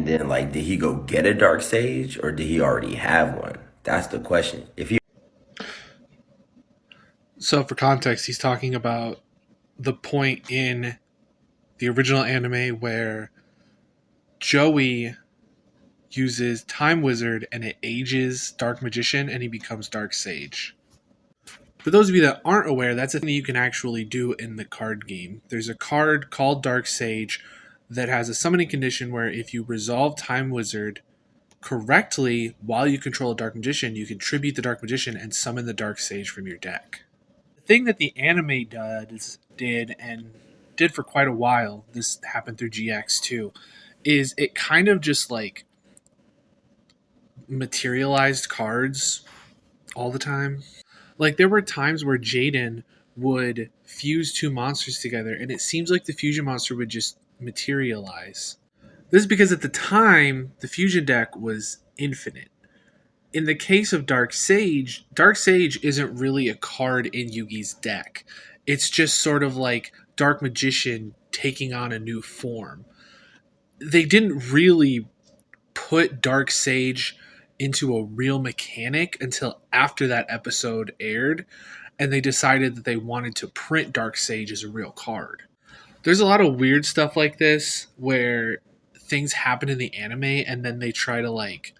then like did he go get a dark sage or did he already have one? That's the question. If he So, for context, he's talking about the point in the original anime where Joey uses Time Wizard and it ages Dark Magician and he becomes Dark Sage. For those of you that aren't aware, that's a thing you can actually do in the card game. There's a card called Dark Sage that has a summoning condition where if you resolve Time Wizard correctly while you control a Dark Magician, you can tribute the Dark Magician and summon the Dark Sage from your deck. The thing that the anime did for quite a while, this happened through GX too, is it kind of just like materialized cards all the time. Like there were times where Jaden would fuse two monsters together and it seems like the fusion monster would just materialize. This is because at the time the fusion deck was infinite. In the case of Dark Sage isn't really a card in Yugi's deck. It's just sort of like Dark Magician taking on a new form. They didn't really put Dark Sage into a real mechanic until after that episode aired, and they decided that they wanted to print Dark Sage as a real card. There's a lot of weird stuff like this where things happen in the anime and then they try to like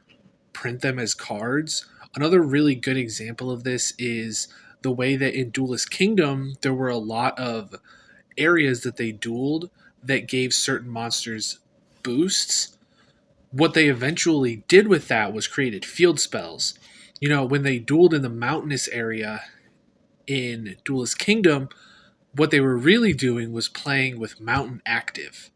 print them as cards. Another really good example of this is the way that in Duelist Kingdom there were a lot of areas that they dueled that gave certain monsters boosts. What they eventually did with that was created field spells. You know, when they dueled in the mountainous area in Duelist Kingdom, what they were really doing was playing with Mountain Active.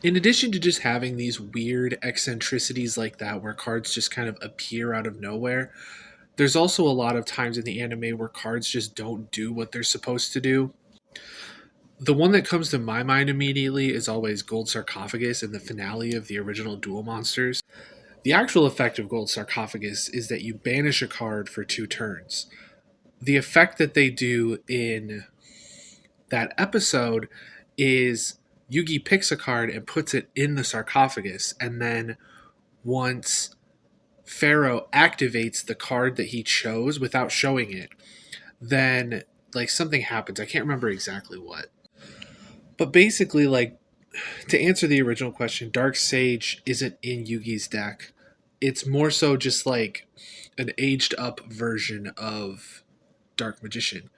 In addition to just having these weird eccentricities like that where cards just kind of appear out of nowhere, there's also a lot of times in the anime where cards just don't do what they're supposed to do. The one that comes to my mind immediately is always Gold Sarcophagus in the finale of the original Duel Monsters. The actual effect of Gold Sarcophagus is that you banish a card for 2 turns. The effect that they do in that episode is Yugi picks a card and puts it in the sarcophagus, and then once Pharaoh activates the card that he chose without showing it, then like something happens. I can't remember exactly what. But basically, like to answer the original question, Dark Sage isn't in Yugi's deck. It's more so just like an aged up version of Dark Magician.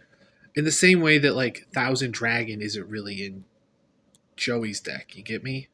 In the same way that like Thousand Dragon isn't really in Joey's deck. You get me?